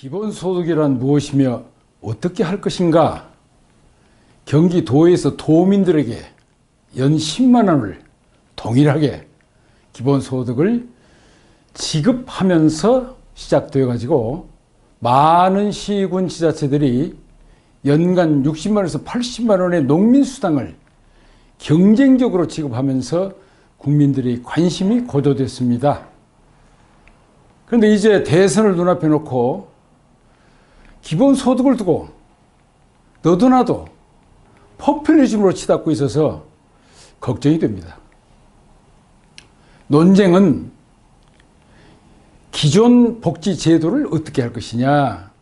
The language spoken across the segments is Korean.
기본소득이란 무엇이며 어떻게 할 것인가? 경기도에서 도민들에게 연 10만 원을 동일하게 기본소득을 지급하면서 시작되어 가지고 많은 시군 지자체들이 연간 60만 원에서 80만 원의 농민수당을 경쟁적으로 지급하면서 국민들의 관심이 고조됐습니다. 그런데 이제 대선을 눈앞에 놓고 기본소득을 두고 너도나도 포퓰리즘으로 치닫고 있어서 걱정이 됩니다. 논쟁은 기존 복지 제도를 어떻게 할 것이냐,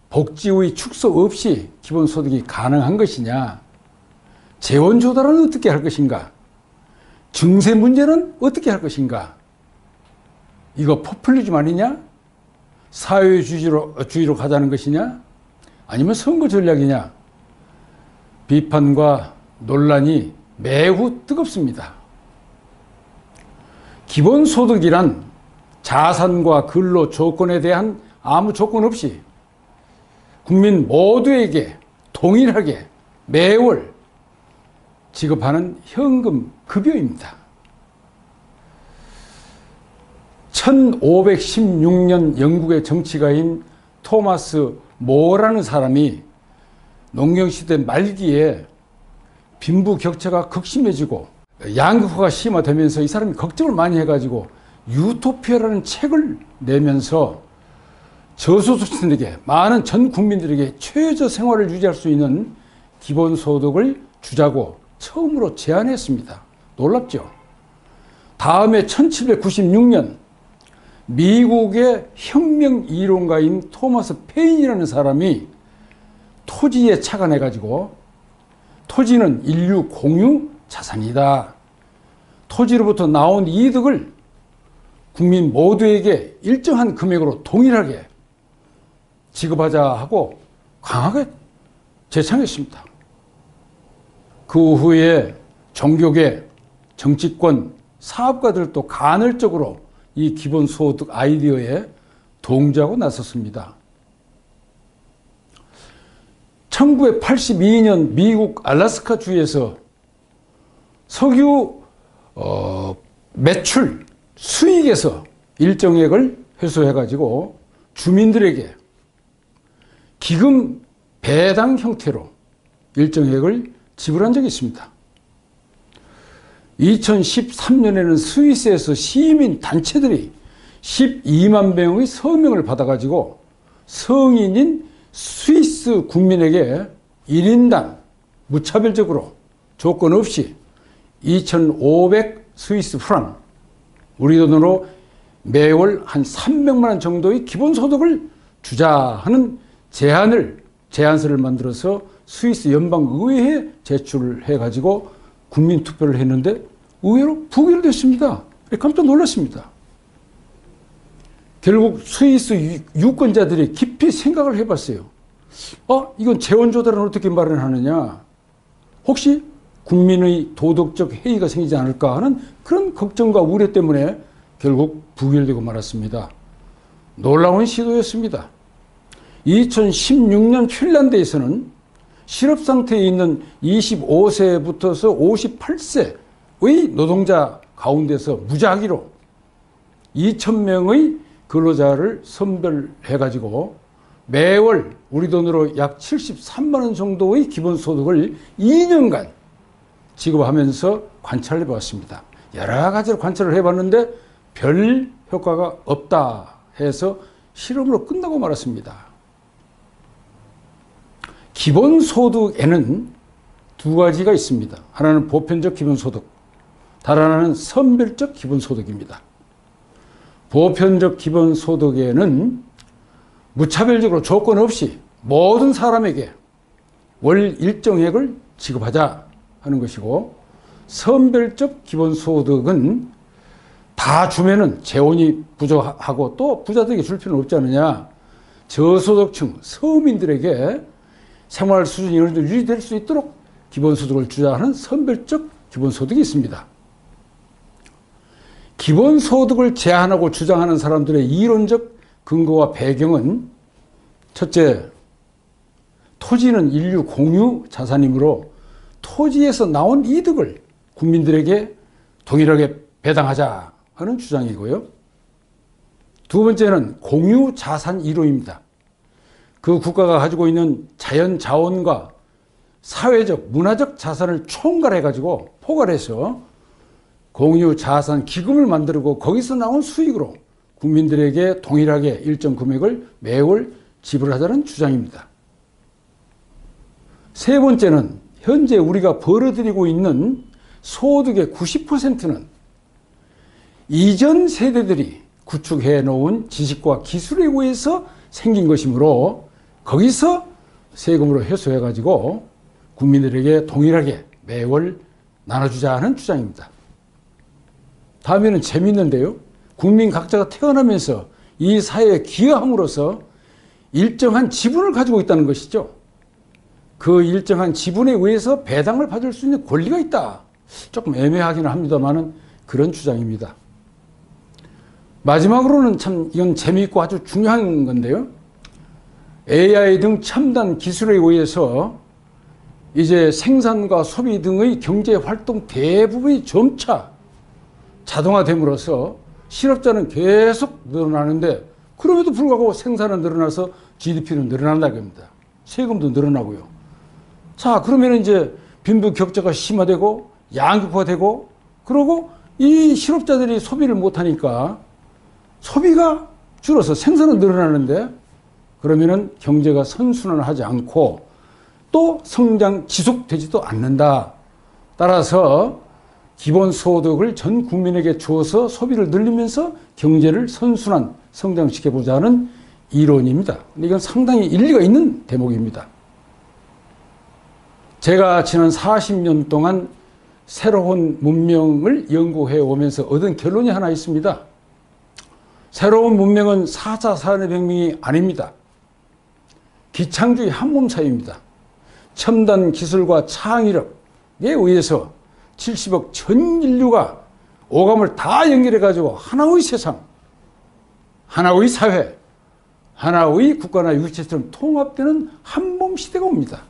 복지의 축소 없이 기본소득이 가능한 것이냐, 재원 조달은 어떻게 할 것인가, 증세 문제는 어떻게 할 것인가. 이거 포퓰리즘 아니냐? 사회주의로 가자는 것이냐? 아니면 선거 전략이냐? 비판과 논란이 매우 뜨겁습니다. 기본소득이란 자산과 근로 조건에 대한 아무 조건 없이 국민 모두에게 동일하게 매월 지급하는 현금 급여입니다. 1516년 영국의 정치가인 토마스 모라는 사람이 농경시대 말기에 빈부격차가 극심해지고 양극화가 심화되면서 이 사람이 걱정을 많이 해가지고 유토피아라는 책을 내면서 저소득층에게, 많은 전 국민들에게 최저 생활을 유지할 수 있는 기본소득을 주자고 처음으로 제안했습니다. 놀랍죠? 다음에 1796년 미국의 혁명 이론가인 토마스 페인이라는 사람이 토지에 착안해가지고 토지는 인류 공유 자산이다. 토지로부터 나온 이득을 국민 모두에게 일정한 금액으로 동일하게 지급하자 하고 강하게 제창했습니다. 그 후에 종교계, 정치권, 사업가들도 간헐적으로 이 기본소득 아이디어에 동조하고 나섰습니다. 1982년 미국 알래스카 주에서 석유 매출 수익에서 일정액을 회수해가지고 주민들에게 기금 배당 형태로 일정액을 지불한 적이 있습니다. 2013년에는 스위스에서 시민 단체들이 12만 명의 서명을 받아가지고 성인인 스위스 국민에게 1인당 무차별적으로 조건 없이 2,500 스위스 프랑, 우리 돈으로 매월 한 300만 원 정도의 기본소득을 주자 하는 제안서를 만들어서 스위스 연방의회에 제출을 해가지고 국민투표를 했는데 의외로 부결됐습니다. 깜짝 놀랐습니다. 결국 스위스 유권자들이 깊이 생각을 해봤어요. 이건 재원 조달은 어떻게 마련하느냐? 혹시 국민의 도덕적 해이가 생기지 않을까 하는 그런 걱정과 우려 때문에 결국 부결되고 말았습니다. 놀라운 시도였습니다. 2016년 핀란드에서는 실업상태에 있는 25세부터서 58세의 노동자 가운데서 무작위로 2,000명의 근로자를 선별해가지고 매월 우리 돈으로 약 73만 원 정도의 기본소득을 2년간 지급하면서 관찰을 해봤습니다. 여러 가지로 관찰을 해봤는데 별 효과가 없다 해서 실험으로 끝나고 말았습니다. 기본소득에는 두 가지가 있습니다. 하나는 보편적 기본소득, 다른 하나는 선별적 기본소득입니다. 보편적 기본소득에는 무차별적으로 조건 없이 모든 사람에게 월 일정액을 지급하자 하는 것이고, 선별적 기본소득은 다 주면은 재원이 부족하고 또 부자들에게 줄 필요는 없지 않느냐. 저소득층, 서민들에게 생활 수준이 어느 정도 유지될 수 있도록 기본소득을 주자 하는 선별적 기본소득이 있습니다. 기본소득을 제한하고 주장하는 사람들의 이론적 근거와 배경은 첫째, 토지는 인류 공유 자산이므로 토지에서 나온 이득을 국민들에게 동일하게 배당하자 하는 주장이고요. 두 번째는 공유 자산 이론입니다. 그 국가가 가지고 있는 자연 자원과 사회적, 문화적 자산을 총괄해가지고 포괄해서 공유 자산 기금을 만들고 거기서 나온 수익으로 국민들에게 동일하게 일정 금액을 매월 지불하자는 주장입니다. 세 번째는 현재 우리가 벌어들이고 있는 소득의 90%는 이전 세대들이 구축해 놓은 지식과 기술에 의해서 생긴 것이므로 거기서 세금으로 회수해 가지고 국민들에게 동일하게 매월 나눠주자는 주장입니다. 다음에는 재미있는데요. 국민 각자가 태어나면서 이 사회에 기여함으로써 일정한 지분을 가지고 있다는 것이죠. 그 일정한 지분에 의해서 배당을 받을 수 있는 권리가 있다. 조금 애매하기는 합니다만 그런 주장입니다. 마지막으로는 참 이건 재미있고 아주 중요한 건데요. AI 등 첨단 기술에 의해서 이제 생산과 소비 등의 경제 활동 대부분이 점차 자동화됨으로써 실업자는 계속 늘어나는데 그럼에도 불구하고 생산은 늘어나서 GDP는 늘어난다고 합니다. 세금도 늘어나고요. 자, 그러면 이제 빈부격차가 심화되고 양극화되고 그러고 이 실업자들이 소비를 못하니까 소비가 줄어서 생산은 늘어나는데 그러면은 경제가 선순환하지 않고 또 성장 지속되지도 않는다. 따라서 기본소득을 전 국민에게 주어서 소비를 늘리면서 경제를 선순환 성장시켜보자는 이론입니다. 이건 상당히 일리가 있는 대목입니다. 제가 지난 40년 동안 새로운 문명을 연구해 오면서 얻은 결론이 하나 있습니다. 새로운 문명은 4차 산업혁명이 아닙니다. 기창주의 한몸사회입니다. 첨단 기술과 창의력에 의해서 70억 전 인류가 오감을 다 연결해 가지고 하나의 세상, 하나의 사회, 하나의 국가나 유체처럼 통합되는 한몸 시대가 옵니다.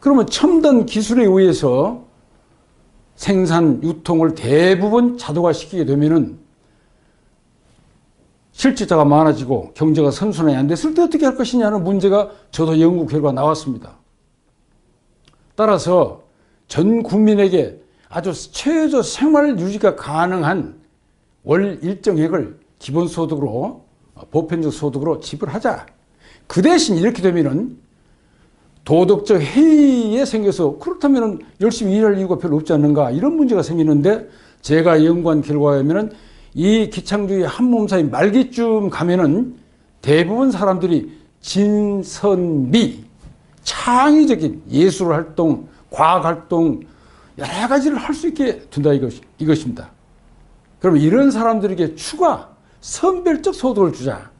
그러면 첨단 기술에 의해서 생산, 유통을 대부분 자동화시키게 되면은 실직자가 많아지고 경제가 선순환이 안 됐을 때 어떻게 할 것이냐는 문제가 저도 연구 결과 나왔습니다. 따라서 전 국민에게 아주 최저 생활 유지가 가능한 월 일정액을 기본소득으로 보편적 소득으로 지불하자. 그 대신 이렇게 되면은 도덕적 해이에 생겨서 그렇다면 열심히 일할 이유가 별로 없지 않는가 이런 문제가 생기는데 제가 연구한 결과에 의하면 이 기창주의 한몸사회 말기쯤 가면은 대부분 사람들이 진선미, 창의적인 예술활동, 과학활동 여러 가지를 할 수 있게 된다 이것입니다. 그럼 이런 사람들에게 추가 선별적 소득을 주자.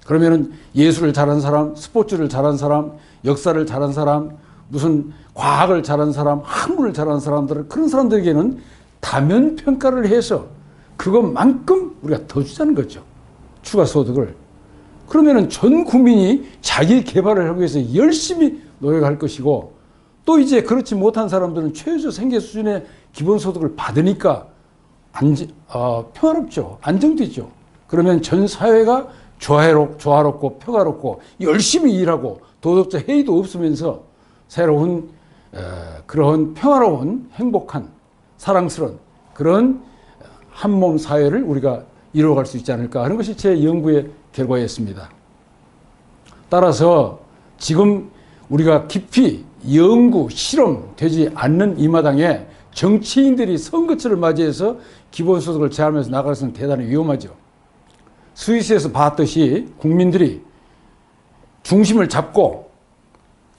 그러면은 예술을 잘한 사람, 스포츠를 잘한 사람, 역사를 잘한 사람, 무슨 과학을 잘한 사람, 학문을 잘한 사람들 그런 사람들에게는 다면 평가를 해서 그것만큼 우리가 더 주자는 거죠. 추가 소득을. 그러면은 전 국민이 자기 개발을 하기 위해서 열심히 노력할 것이고 또 이제 그렇지 못한 사람들은 최저 생계 수준의 기본소득을 받으니까 평화롭죠. 안정되죠. 그러면 전 사회가 조화롭고 평화롭고 열심히 일하고 도덕적 해이도 없으면서 새로운 그런 평화로운 행복한 사랑스러운 그런 한몸 사회를 우리가 이루어갈 수 있지 않을까 하는 것이 제 연구의 결과였습니다. 따라서 지금 우리가 깊이 연구, 실험되지 않는 이 마당에 정치인들이 선거철을 맞이해서 기본소득을 제한하면서 나가서는 대단히 위험하죠. 스위스에서 봤듯이 국민들이 중심을 잡고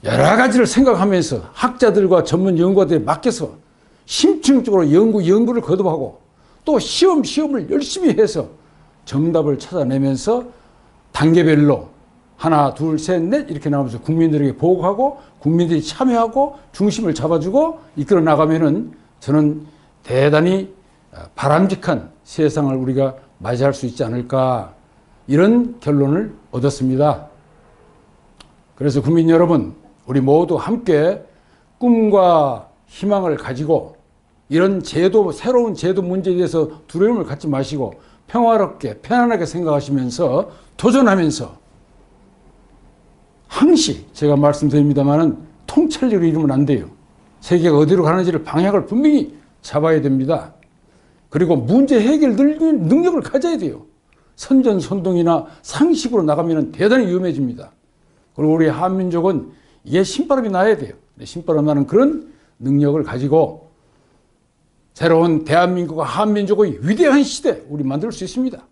여러 가지를 생각하면서 학자들과 전문 연구가들에 맡겨서 심층적으로 연구를 거듭하고 또 시험을 열심히 해서 정답을 찾아내면서 단계별로 하나, 둘, 셋, 넷 이렇게 나오면서 국민들에게 보고하고 국민들이 참여하고 중심을 잡아주고 이끌어 나가면은 저는 대단히 바람직한 세상을 우리가 맞이할 수 있지 않을까 이런 결론을 얻었습니다. 그래서 국민 여러분, 우리 모두 함께 꿈과 희망을 가지고 이런 제도, 새로운 제도 문제에 대해서 두려움을 갖지 마시고 평화롭게 편안하게 생각하시면서 도전하면서 항시 제가 말씀드립니다마는 통찰력을 잃으면 안 돼요. 세계가 어디로 가는지를 방향을 분명히 잡아야 됩니다. 그리고 문제 해결 능력을 가져야 돼요. 선전선동이나 상식으로 나가면 대단히 위험해집니다. 그리고 우리 한민족은 이게 신바람이 나야 돼요. 신바람 나는 그런 능력을 가지고 새로운 대한민국과 한민족의 위대한 시대 우리 만들 수 있습니다.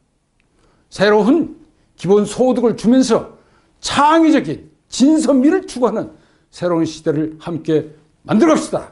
새로운 기본소득을 주면서 창의적인 진선미를 추구하는 새로운 시대를 함께 만들어 갑시다.